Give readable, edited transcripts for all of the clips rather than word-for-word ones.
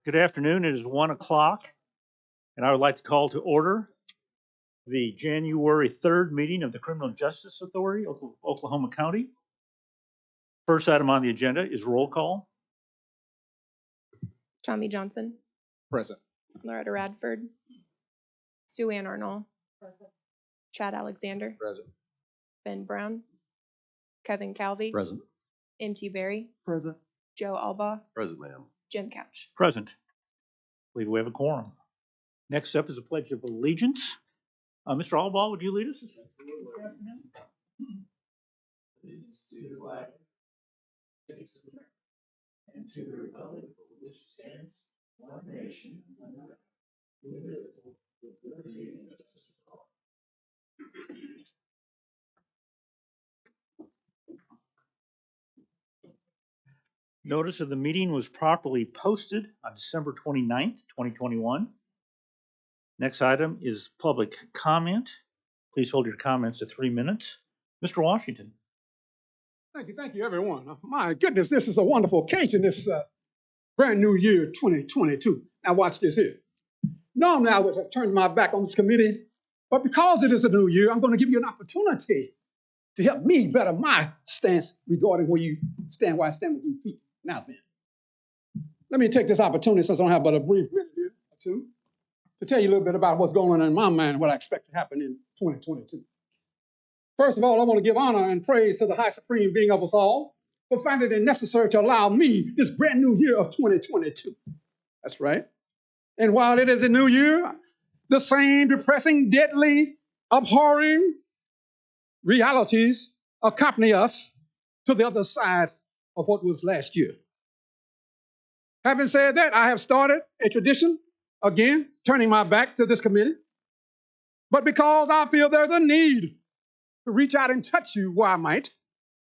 Good afternoon. It is 1 o'clock, and I would like to call to order the January 3rd meeting of the Criminal Justice Authority, Oklahoma County. First item on the agenda is roll call. Tommy Johnson. Present. Loretta Radford. Sue Ann Arnold. Present. Chad Alexander. Present. Ben Brown. Kevin Calvey. Present. M.T. Berry. Present. Joe Albaugh. Present, ma'am. Jim Couch. Present. I believe we have a quorum. Next up is a Pledge of Allegiance. Mr. Albaugh, would you lead us? Allegiance to the flag and to the republic which stands one nation under God, indivisible, with liberty and justice for all. Notice of the meeting was properly posted on December 29th, 2021. Next item is public comment. Please hold your comments to 3 minutes. Mr. Washington. Thank you, everyone. My goodness, this is a wonderful occasion, this brand new year, 2022. Now watch this here. Normally, I would have turned my back on this committee, but because it is a new year, I'm going to give you an opportunity to help me better my stance regarding where you stand, where I stand with you feet. Now then, let me take this opportunity, since I don't have but a brief minute here or two, to tell you a little bit about what's going on in my mind and what I expect to happen in 2022. First of all, I want to give honor and praise to the high supreme being of us all for finding it necessary to allow me this brand new year of 2022. That's right. And while it is a new year, the same depressing, deadly, abhorring realities accompany us to the other side of what was last year. Having said that, I have started a tradition, again, turning my back to this committee, but because I feel there's a need to reach out and touch you where I might,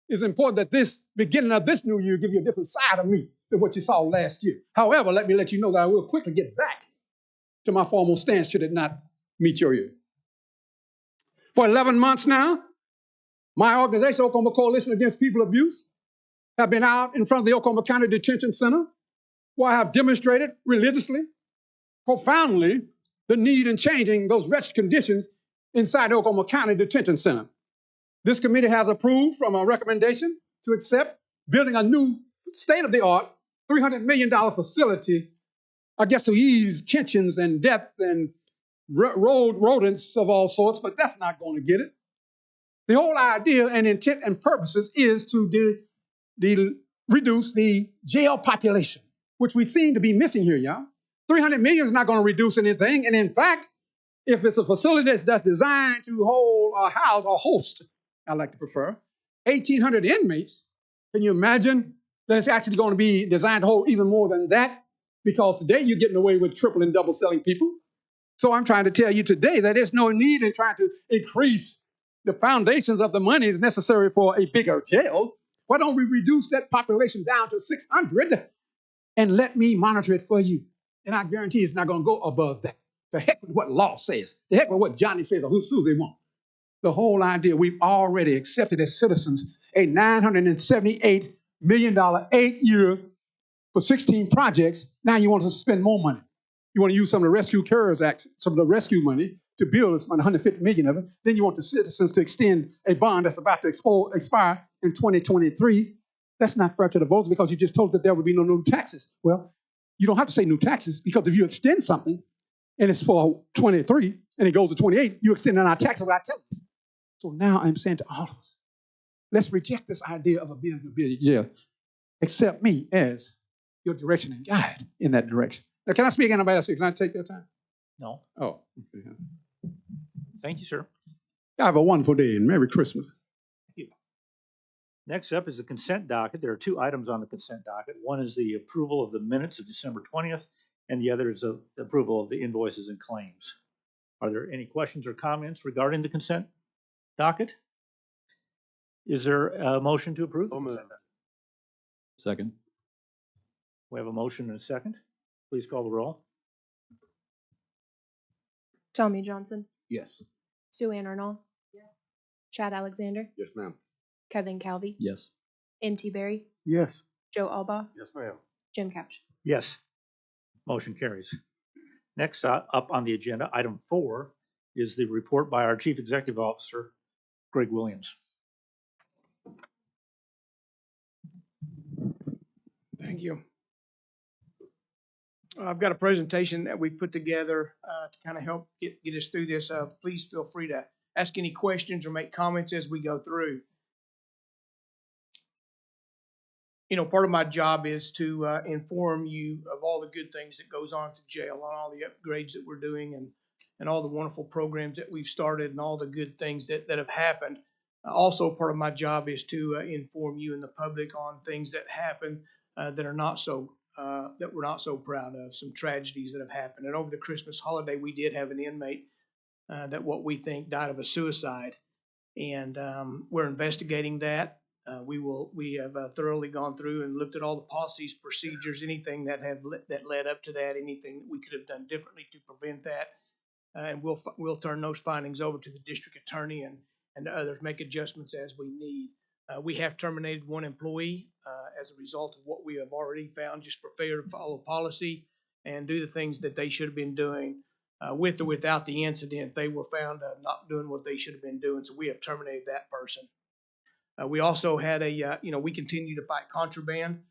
it's important that this beginning of this new year give you a different side of me than what you saw last year. However, let me let you know that I will quickly get back to my formal stance should it not meet your ear. For 11 months now, my organization, Oklahoma Coalition Against People Abuse, have been out in front of the Oklahoma County Detention Center, where I have demonstrated religiously, profoundly, the need in changing those wretched conditions inside the Oklahoma County Detention Center. This committee has approved from a recommendation to accept building a new state-of-the-art $300 million facility, I guess, to ease tensions and death and rodents of all sorts, but that's not going to get it. The whole idea and intent and purposes is to reduce the jail population, which we seem to be missing here, y'all. 300 million is not going to reduce anything. And in fact, if it's a facility that's designed to hold or house or host, I like to prefer, 1,800 inmates, can you imagine that it's actually going to be designed to hold even more than that, because today you're getting away with triple and double selling people. So I'm trying to tell you today that there's no need in trying to increase the foundations of the money necessary for a bigger jail. Why don't we reduce that population down to 600 and let me monitor it for you? And I guarantee it's not going to go above that. The heck with what law says. The heck with what Johnny says or who Susie wants. The whole idea, we've already accepted as citizens a $978 million 8-year for 16 projects. Now you want to spend more money. You want to use some of the Rescue CARES Act, some of the rescue money to build this, 150 million of it. Then you want the citizens to extend a bond that's about to expire in 2023. That's not fair to the voters, because you just told that there would be no new taxes. Well, you don't have to say new taxes, because if you extend something and it's for 23 and it goes to 28, you extend our taxes without telling us. So now I'm saying to all of us, let's reject this idea of a big jail. Accept me as your direction and guide in that direction. Now, can I speak? Anybody else? Can I take your time? No. Oh, okay. Thank you, sir. Have a wonderful day and Merry Christmas. Thank you. Next up is the consent docket. There are 2 items on the consent docket. One is the approval of the minutes of December 20th, and the other is the approval of the invoices and claims. Are there any questions or comments regarding the consent docket? Is there a motion to approve? Second. We have a motion and a second. Please call the roll. Tommy Johnson, Yes. Sue Ann Arnold, Chad Alexander, Yes, ma'am. Kevin Calvi, Yes. M.T. Berry, Yes. Joe Alba, Yes, ma'am. Jim Couch. Yes. Motion carries. Next up on the agenda, item 4, is the report by our Chief Executive Officer, Greg Williams. Thank you. I've got a presentation that we put together to kind of help get us through this. Please feel free to ask any questions or make comments as we go through. You know, part of my job is to inform you of all the good things that goes on at the jail, on all the upgrades that we're doing, and all the wonderful programs that we've started, and all the good things that have happened. Also, part of my job is to inform you and the public on things that happen that are not so that we're not so proud of, some tragedies that have happened. And over the Christmas holiday, we did have an inmate that what we think died of a suicide, and we're investigating that. We have thoroughly gone through and looked at all the policies, procedures, anything that led up to that, anything that we could have done differently to prevent that, and we'll turn those findings over to the district attorney and others, make adjustments as we need. We have terminated 1 employee as a result of what we have already found, just for failure to follow policy and do the things that they should have been doing. With or without the incident, they were found not doing what they should have been doing, so we have terminated that person. We also had we continue to fight contraband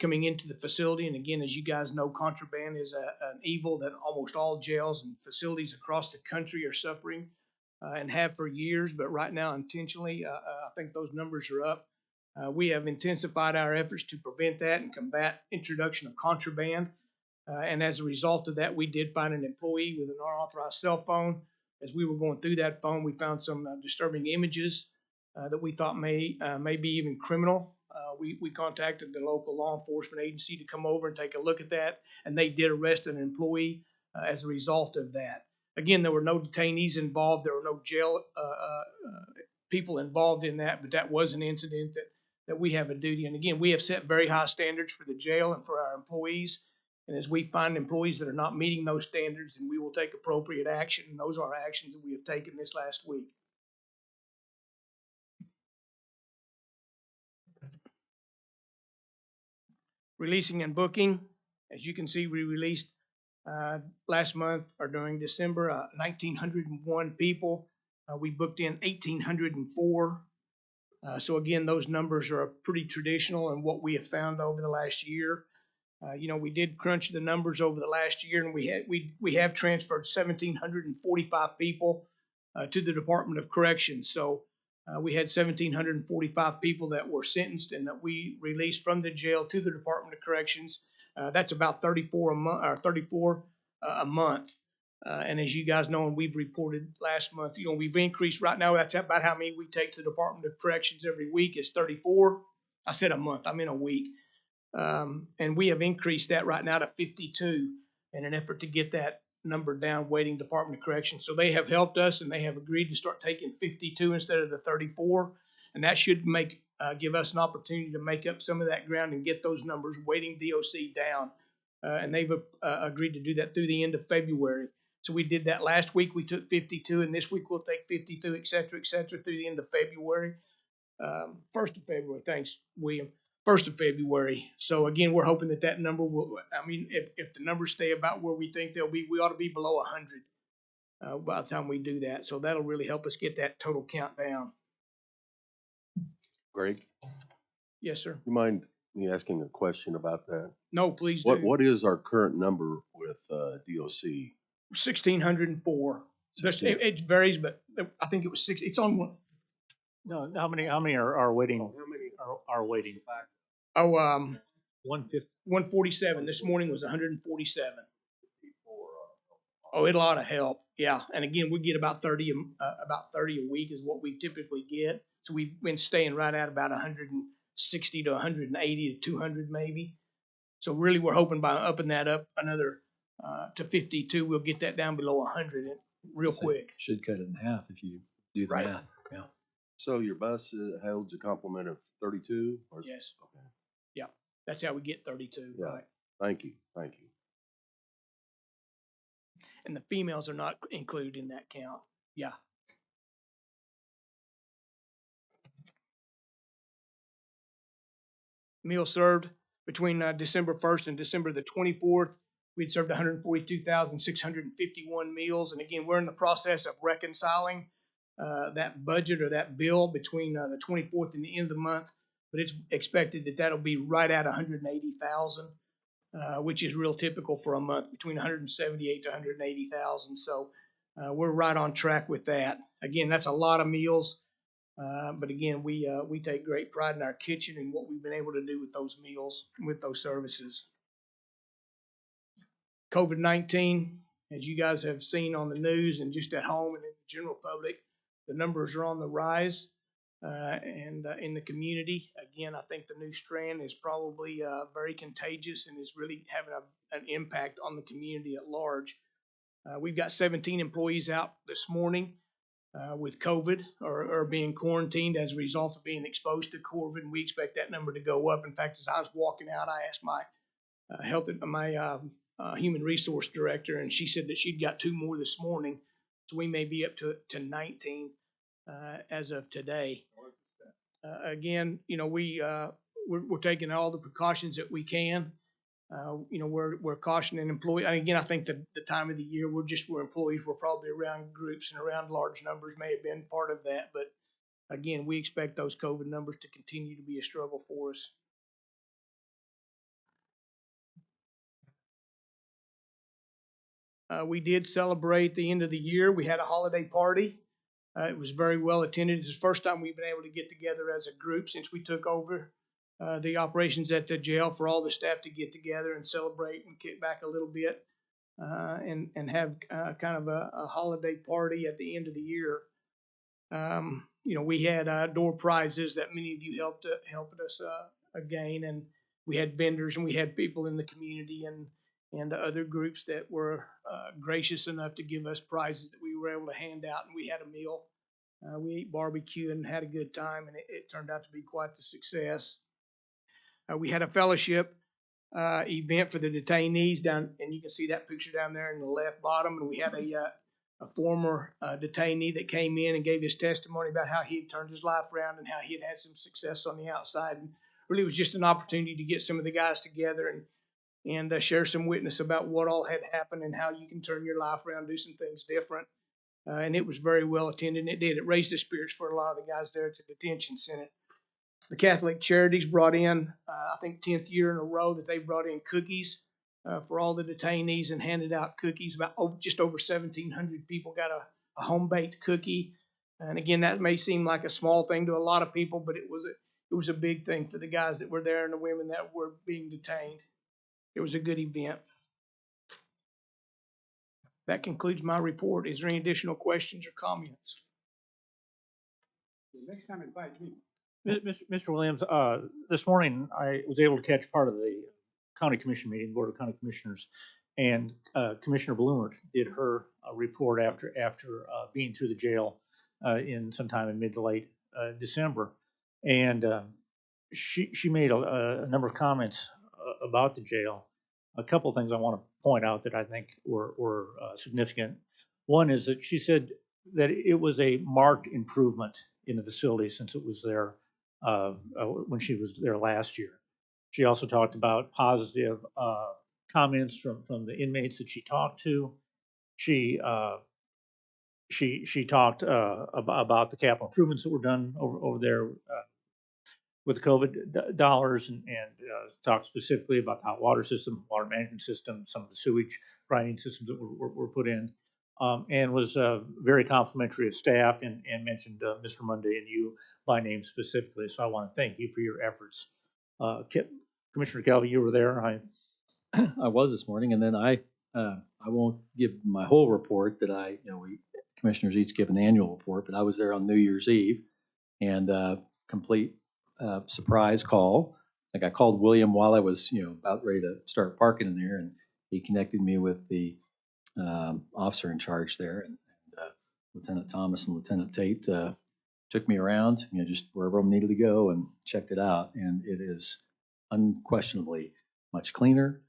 coming into the facility. And again, as you guys know, contraband is an evil that almost all jails and facilities across the country are suffering and have for years. But right now, intentionally, I think those numbers are up. We have intensified our efforts to prevent that and combat introduction of contraband. And as a result of that, we did find an employee with an unauthorized cell phone. As we were going through that phone, we found some disturbing images that we thought may be even criminal. We contacted the local law enforcement agency to come over and take a look at that, and they did arrest an employee as a result of that. Again, there were no detainees involved. There were no jail people involved in that, but that was an incident that we have a duty. And again, we have set very high standards for the jail and for our employees. And as we find employees that are not meeting those standards, then we will take appropriate action. And those are actions that we have taken this last week. Releasing and booking. As you can see, we released last month or during December 1,901 people. We booked in 1,804. So again, those numbers are pretty traditional and what we have found over the last year. We did crunch the numbers over the last year, and we have transferred 1,745 people to the Department of Corrections. So we had 1,745 people that were sentenced and that we released from the jail to the Department of Corrections. That's about 34 a month. And as you guys know, and we've reported last month, we've increased right now. That's about how many we take to the Department of Corrections every week is 34. I said a month, I meant a week. And we have increased that right now to 52 in an effort to get that number down, waiting Department of Corrections. So they have helped us, and they have agreed to start taking 52 instead of the 34. And that should give us an opportunity to make up some of that ground and get those numbers waiting DOC down. And they've agreed to do that through the end of February. So we did that last week. We took 52, and this week we'll take 52, et cetera, through the end of February. 1st of February. Thanks, William. 1st of February. So again, we're hoping that number will, I mean, if the numbers stay about where we think they'll be, we ought to be below 100 by the time we do that. So that'll really help us get that total count down. Greg, Yes, sir. you mind me asking a question about that? No, please do. What is our current number with DOC? 1,604. It varies, but I think it was six. It's on one. No, how many are waiting, How many are waiting? Oh, 150. 147. This morning was 147. Oh, it'll ought to help. Yeah. And again, we get about 30 a week is what we typically get. So we've been staying right at about 160 to 180 to 200 maybe. So really we're hoping by upping that up another to 52, we'll get that down below 100 real quick. Should cut it in half if you do the Right. math. Yeah. So your bus holds a complement of 32? Yes. Okay. Yeah. That's how we get 32. Yeah. Right. Thank you. Thank you. And the females are not included in that count. Yeah. Meals served between December 1st and December the 24th. We'd served 142,651 meals. And again, we're in the process of reconciling that budget or that bill between the 24th and the end of the month. But it's expected that that'll be right at 180,000, which is real typical for a month, between 178 to 180,000. So we're right on track with that. Again, that's a lot of meals. But again, we take great pride in our kitchen and what we've been able to do with those meals, with those services. COVID-19, as you guys have seen on the news and just at home and in the general public, the numbers are on the rise. And in the community, again, I think the new strand is probably very contagious and is really having an impact on the community at large. We've got 17 employees out this morning with COVID or being quarantined as a result of being exposed to COVID, and we expect that number to go up. In fact, as I was walking out, I asked my human resource director, and she said that she'd got 2 more this morning, so we may be up to 19 as of today. Again, you know, we're taking all the precautions that we can. You know, we're cautioning employees. And again, I think the time of the year, we're employees, we're probably around groups and around large numbers may have been part of that. But again, we expect those COVID numbers to continue to be a struggle for us. We did celebrate the end of the year. We had a holiday party. It was very well attended. It's the first time we've been able to get together as a group since we took over the operations at the jail, for all the staff to get together and celebrate and kick back a little bit and have kind of a holiday party at the end of the year. You know, we had door prizes that many of you helped us gain, and we had vendors and we had people in the community and other groups that were gracious enough to give us prizes that we were able to hand out, and we had a meal. We ate barbecue and had a good time, and it turned out to be quite the success. We had a fellowship event for the detainees down, and you can see that picture down there in the left bottom. And we had a former detainee that came in and gave his testimony about how he had turned his life around and how he had had some success on the outside. And really, it was just an opportunity to get some of the guys together and share some witness about what all had happened and how you can turn your life around, do some things different. And it was very well attended, and it did. It raised the spirits for a lot of the guys there at the detention center. The Catholic Charities brought in, I think 10th year in a row that they brought in cookies for all the detainees and handed out cookies. Just over 1,700 people got a home-baked cookie. And again, that may seem like a small thing to a lot of people, but it was a big thing for the guys that were there and the women that were being detained. It was a good event. That concludes my report. Is there any additional questions or comments? Next time, invite me. Mr. Williams, this morning I was able to catch part of the county commission meeting, Board of County Commissioners, and Commissioner Bloomert did her report after being through the jail in sometime in mid to late December, and she made a number of comments about the jail. A couple of things I want to point out that I think were significant. One is that she said that it was a marked improvement in the facility since it was there when she was there last year. She also talked about positive comments from the inmates that she talked to. She talked about the capital improvements that were done over there with the COVID dollars, and talked specifically about the hot water system, water management system, some of the sewage grinding systems that were put in, and was very complimentary of staff, and mentioned Mr. Monday and you by name specifically. So I want to thank you for your efforts. Commissioner Calvi, you were there. I was this morning, and then I won't give my whole report that we commissioners each give an annual report, but I was there on New Year's Eve, and complete surprise call. Like, I called William while I was about ready to start parking in there, and he connected me with the officer in charge there, and Lieutenant Thomas and Lieutenant Tate took me around, just wherever I needed to go, and checked it out, and it is unquestionably much cleaner.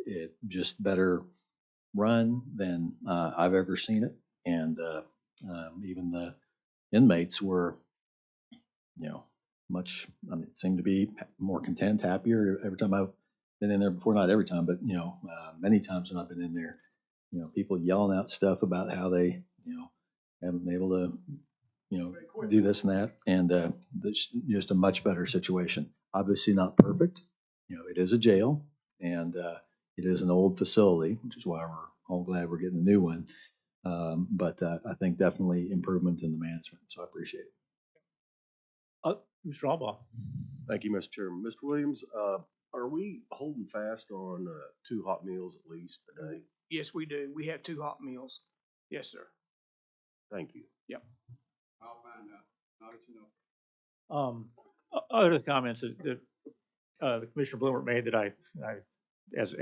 It just better run than I've ever seen it, and even the inmates were, seemed to be more content, happier every time I've been in there before. Not every time, but many times when I've been in there, people yelling out stuff about how they, haven't been able to, do this and that, and it's just a much better situation. Obviously not perfect. It is a jail, and it is an old facility, which is why we're all glad we're getting a new one. But I think definitely improvement in the management, so I appreciate it. Mr. Albaugh. Thank you, Mr. Chairman. Mr. Williams, are we holding fast on 2 hot meals at least a day? Yes, we do. We have 2 hot meals. Yes, sir. Thank you. Yep. I'll find out. Now that you know. Other comments that the Commissioner Bloomer made that I as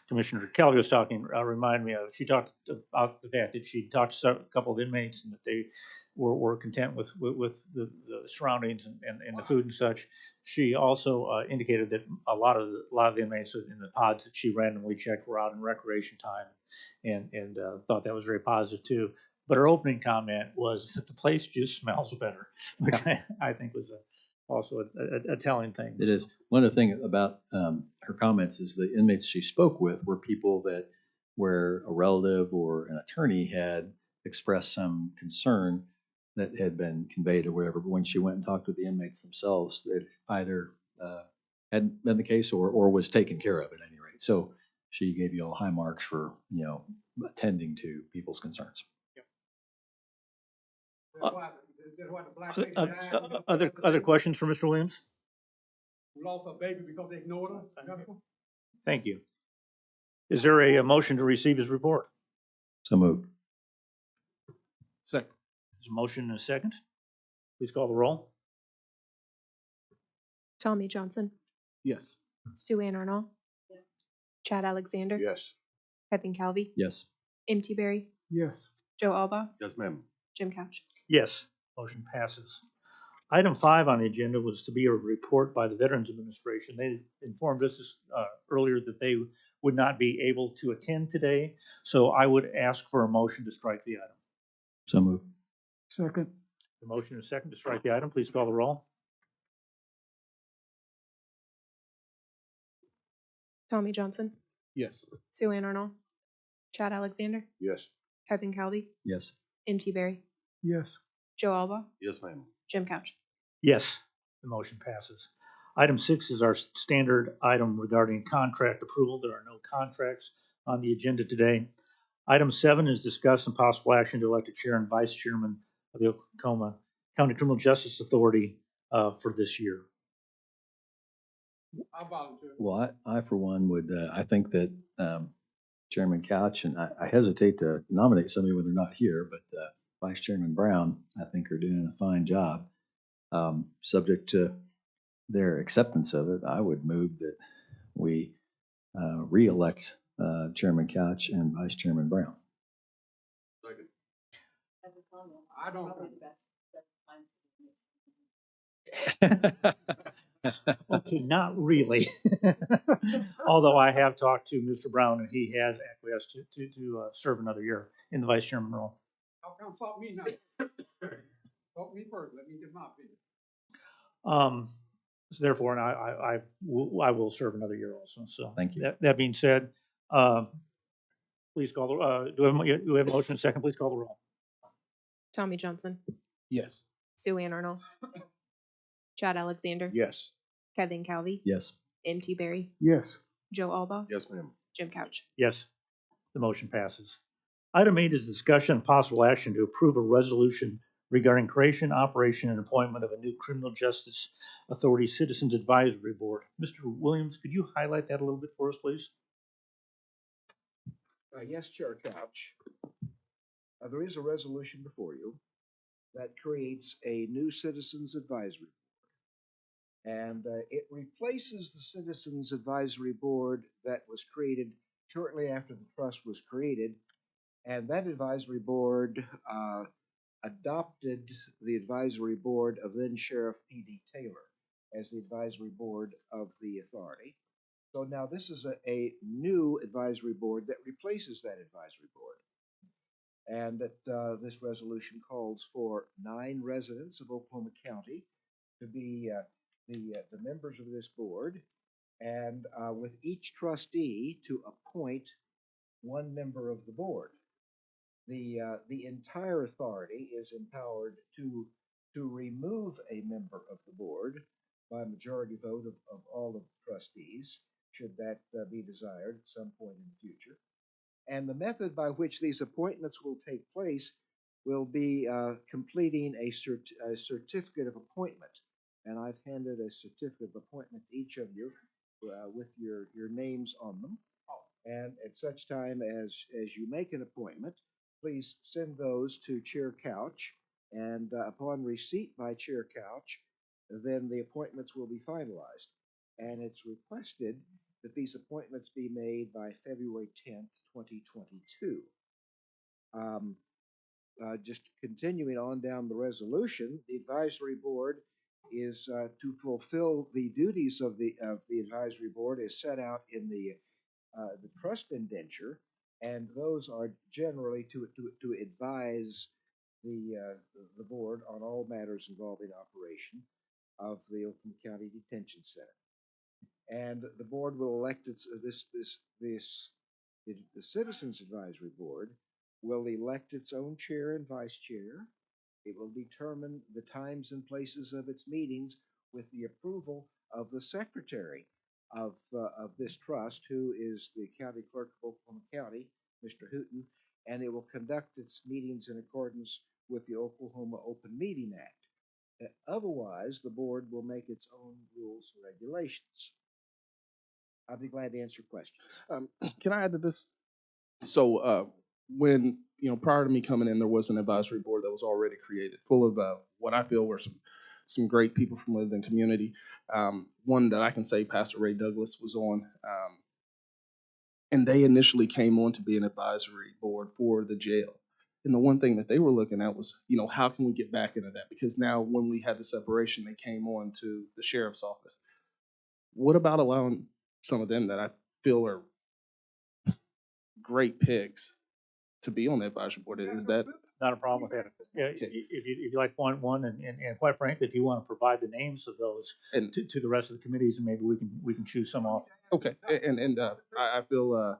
Commissioner Kelly was talking, remind me of. She talked about the fact that she talked to a couple of inmates and that they were content with the surroundings and the food and such. She also indicated that a lot of the inmates in the pods that she randomly checked were out in recreation time, and thought that was very positive too. But her opening comment was that the place just smells better, which I think was also a telling thing. It is. One of the things about her comments is the inmates she spoke with were people that where a relative or an attorney had expressed some concern that had been conveyed or whatever, but when she went and talked with the inmates themselves, that either hadn't been the case or was taken care of at any rate. So she gave you all high marks for, attending to people's concerns. Other questions for Mr. Williams? We lost a baby because they ignored her. Thank you. Is there a motion to receive his report? So moved. Second. There's a motion and a second. Please call the roll. Tommy Johnson, Yes. Sue Ann Arnold, Chad Alexander, Yes. Kevin Calvi, Yes. M.T. Berry, Yes. Joe Alba, Yes, ma'am. Jim Couch. Yes, motion passes. Item 5 on the agenda was to be a report by the Veterans Administration. They informed us earlier that they would not be able to attend today, so I would ask for a motion to strike the item. So moved. Second. The motion is second to strike the item. Please call the roll. Tommy Johnson, Yes. Sue Ann Arnold, Chad Alexander, Yes. Kevin Calvi, Yes. M.T. Berry, Yes. Joe Alba, Yes, ma'am. Jim Couch. Yes, the motion passes. Item 6 is our standard item regarding contract approval. There are no contracts on the agenda today. Item 7 is discuss and possible action to elect a chair and vice chairman of the Oklahoma County Criminal Justice Authority for this year. I volunteer. Well, I for one would, I think that Chairman Couch, and I hesitate to nominate somebody when they're not here, but Vice Chairman Brown, I think, are doing a fine job. Subject to their acceptance of it, I would move that we re-elect Chairman Couch and Vice Chairman Brown. I don't. Okay, not really. Although I have talked to Mr. Brown and he has acquiesced to serve another year in the vice chairman role. How come stop me now? Stop me first. Let me give my opinion. So therefore, and I will serve another year also. So Thank you. That being said, please call the, do we have a motion and second? Please call the roll. Tommy Johnson, Yes. Sue Ann Arnold, Chad Alexander, Yes. Kevin Calvi, Yes. M.T. Berry, Yes. Joe Alba, Yes, ma'am. Jim Couch. Yes, the motion passes. Item 8 is discussion and possible action to approve a resolution regarding creation, operation, and appointment of a new Criminal Justice Authority Citizens Advisory Board. Mr. Williams, could you highlight that a little bit for us, please? Yes, Chair Couch. There is a resolution before you that creates a new Citizens Advisory Board. And it replaces the Citizens Advisory Board that was created shortly after the trust was created. And that advisory board adopted the advisory board of then Sheriff P.D. Taylor as the advisory board of the authority. So now this is a new advisory board that replaces that advisory board. And that this resolution calls for 9 residents of Oklahoma County to be the members of this board, and with each trustee to appoint 1 member of the board. The entire authority is empowered to remove a member of the board by a majority vote of all of the trustees, should that be desired at some point in the future. And the method by which these appointments will take place will be completing a certificate of appointment. And I've handed a certificate of appointment to each of you with your names on them. And at such time as you make an appointment, please send those to Chair Couch. And upon receipt by Chair Couch, then the appointments will be finalized. And it's requested that these appointments be made by February 10th, 2022. Just continuing on down the resolution, the advisory board is to fulfill the duties of the advisory board as set out in the trust indenture, and those are generally to advise the board on all matters involving operation of the Oklahoma County Detention Center. And the board will elect the Citizens Advisory Board will elect its own chair and vice chair. It will determine the times and places of its meetings with the approval of the secretary of this trust, who is the county clerk of Oklahoma County, Mr. Hooten, and it will conduct its meetings in accordance with the Oklahoma Open Meeting Act. Otherwise, the board will make its own rules and regulations. I'll be glad to answer questions. Can I add to this? So when, prior to me coming in, there was an advisory board that was already created, full of what I feel were some great people from within the community. One that I can say Pastor Ray Douglas was on, and they initially came on to be an advisory board for the jail. And the one thing that they were looking at was, how can we get back into that? Because now when we had the separation, they came on to the sheriff's office. What about allowing some of them that I feel are great picks to be on the advisory board? Is that Not a problem with that. Yeah, Okay. if you like point one, and quite frankly, if you want to provide the names of those and to the rest of the committees, and maybe we can choose some off. okay? And I feel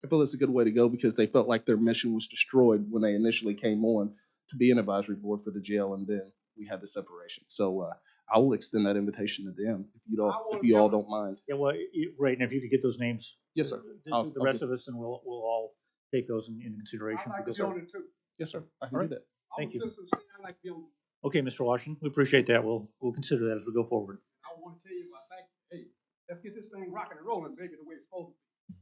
it's a good way to go, because they felt like their mission was destroyed when they initially came on to be an advisory board for the jail, and then we had the separation. So I will extend that invitation to them if you all don't mind. Yeah, well, right, and if you could get those names. Yes, sir. To the rest of us, and we'll all take those in consideration. I'd like to be on it too. Yes, sir. I can do that. Thank you. I'd like to be on it. Okay, Mr. Washington, we appreciate that. We'll consider that as we go forward. I want to tell you, hey, let's get this thing rocking and rolling, baby, the way it's supposed to be.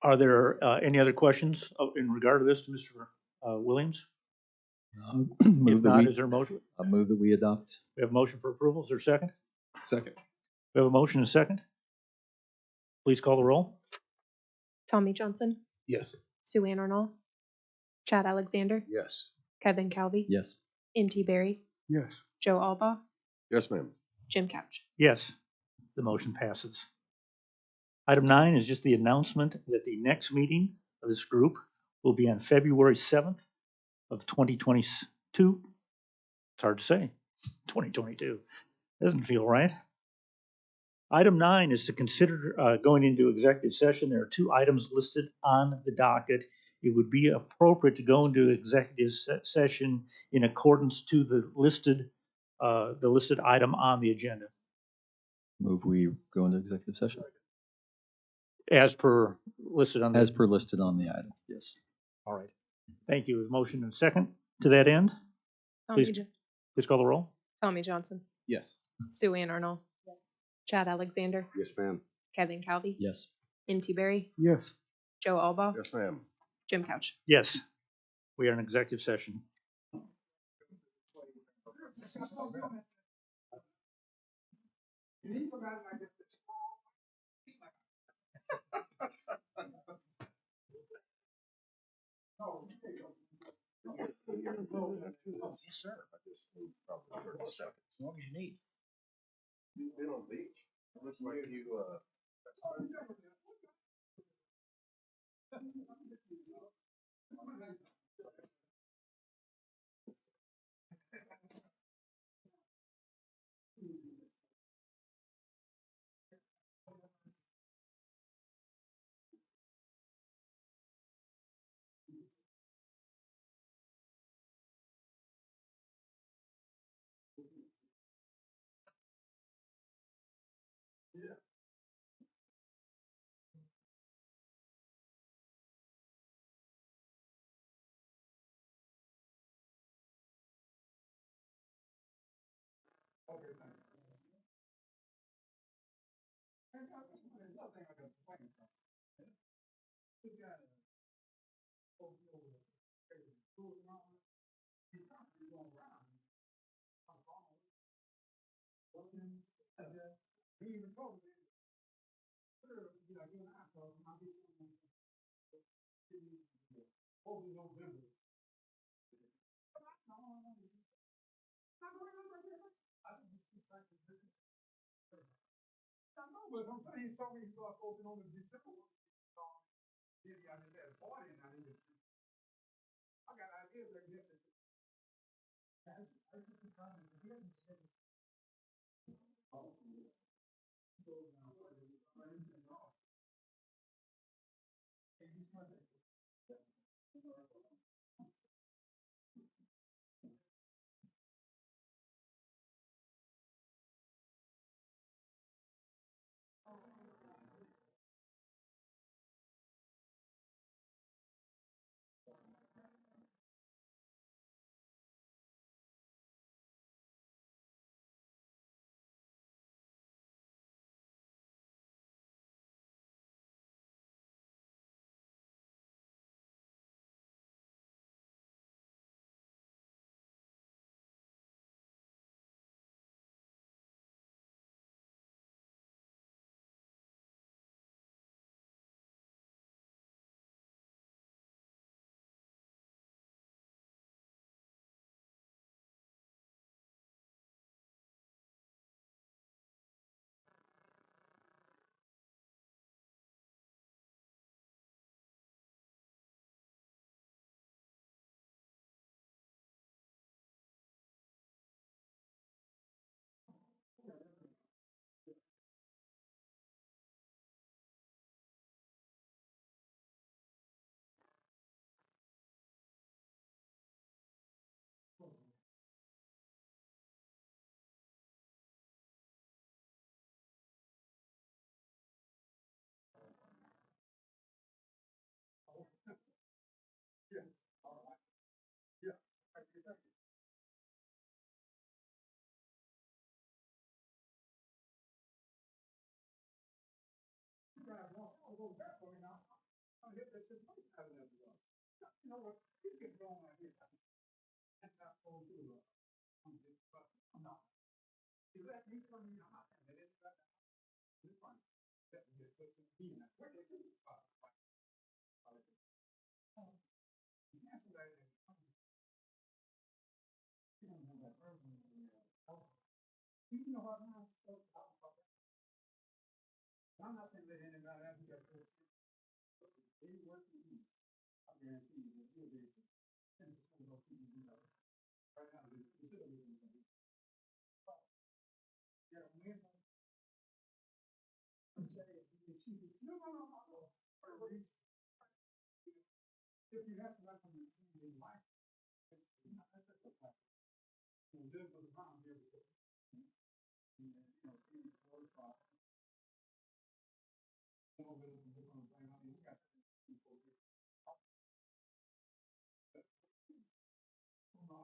Are there any other questions in regard to this to Mr. Williams? If Move that not, we, is there a motion? I move that we adopt. We have a motion for approval. Is there a second? Second. We have a motion and a second. Please call the roll. Tommy Johnson, Yes. Sue Ann Arnold, Chad Alexander, Yes. Kevin Calvi, Yes. M.T. Barry, Yes. Joe Alba, Yes, ma'am. Jim Couch. Yes, the motion passes. Item 9 is just the announcement that the next meeting of this group will be on February 7th of 2022. It's hard to say, 2022. Doesn't feel right. Item 9 is to consider going into executive session. There are 2 items listed on the docket. It would be appropriate to go into executive session in accordance to the listed item on the agenda, Move we go into executive session. as per listed on the. As per listed on the item, yes. All right. Thank you. Motion and second to that end. Tommy, Please, please call the roll. Tommy Johnson, Yes. Sue Ann Arnold, Chad Alexander, Yes, ma'am. Kevin Calvi, Yes. M.T. Barry, Yes. Joe Alba, Yes, ma'am. Jim Couch. Yes, we are in executive session. Yes, sir. I just need probably 30 seconds, as long as you need. You've been on the beach. Looks like you, You know what? You get wrong like this. That's not going to no. You let me come in your house and let it start. It's fine. Let me just put some heat in that. What they do? You cancel that and you don't know that person. You know what? I'm not saying that anybody else get it. They work with you. I guarantee you that you'll be 10% of those people do that. Right now, they still living in the yeah, I'm saying, no. For a reason. If you have to let them in life, that's a fact. You live with the mom here. You know, see, work off. Some of it is a different thing. I mean, we got people here. No.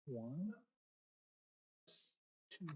1, 2.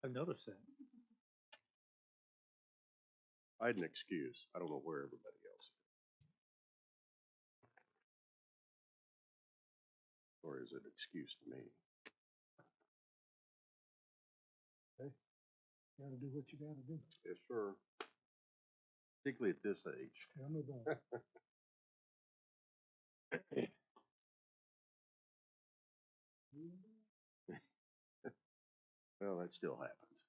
I've noticed that. I had an excuse. I don't know where everybody else is. Or is it an excuse to me? Gotta do what you gotta do. Yeah, sure. Particularly at this age. Tell me about it. Well, that still happens.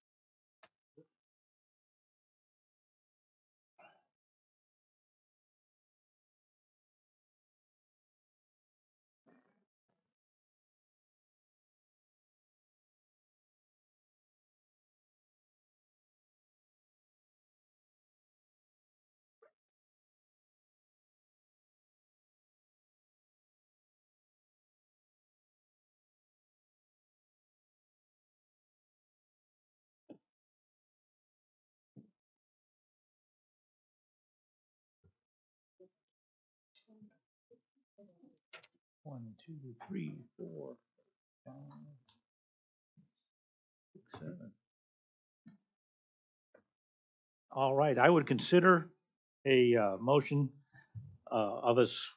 One, two, three, 4, 5, 6, 7. All right, I would consider a motion of us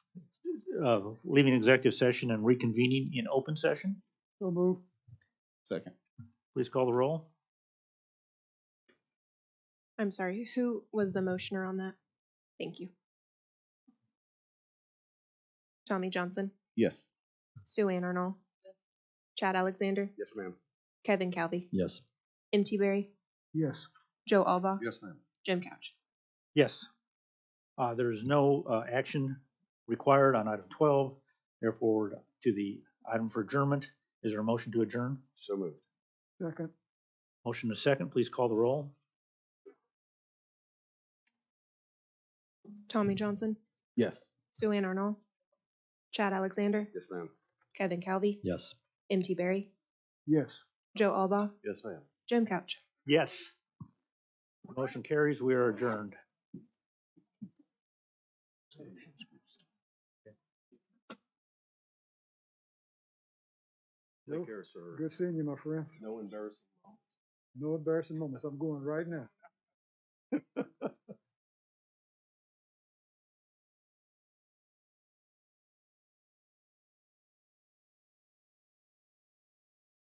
leaving executive session and reconvening in open session. So move. Second. Please call the roll. I'm sorry, who was the motioner on that? Thank you. Tommy Johnson, Yes. Sue Ann Arnold, Chad Alexander, Yes, ma'am. Kevin Calvi, Yes. M.T. Berry, Yes. Joe Alba, Yes, ma'am. Jim Couch. Yes. There is no action required on item 12. Therefore, to the item for adjournment, is there a motion to adjourn? So moved. Second. Motion to second, please call the roll. Tommy Johnson, Yes. Sue Ann Arnold, Chad Alexander, Yes, ma'am. Kevin Calvi, Yes. M.T. Berry, Yes. Joe Alba, Yes, ma'am. Jim Couch. Yes. Motion carries. We are adjourned. Take care, sir. Good seeing you, my friend. No embarrassing moments. No embarrassing moments. I'm going right now.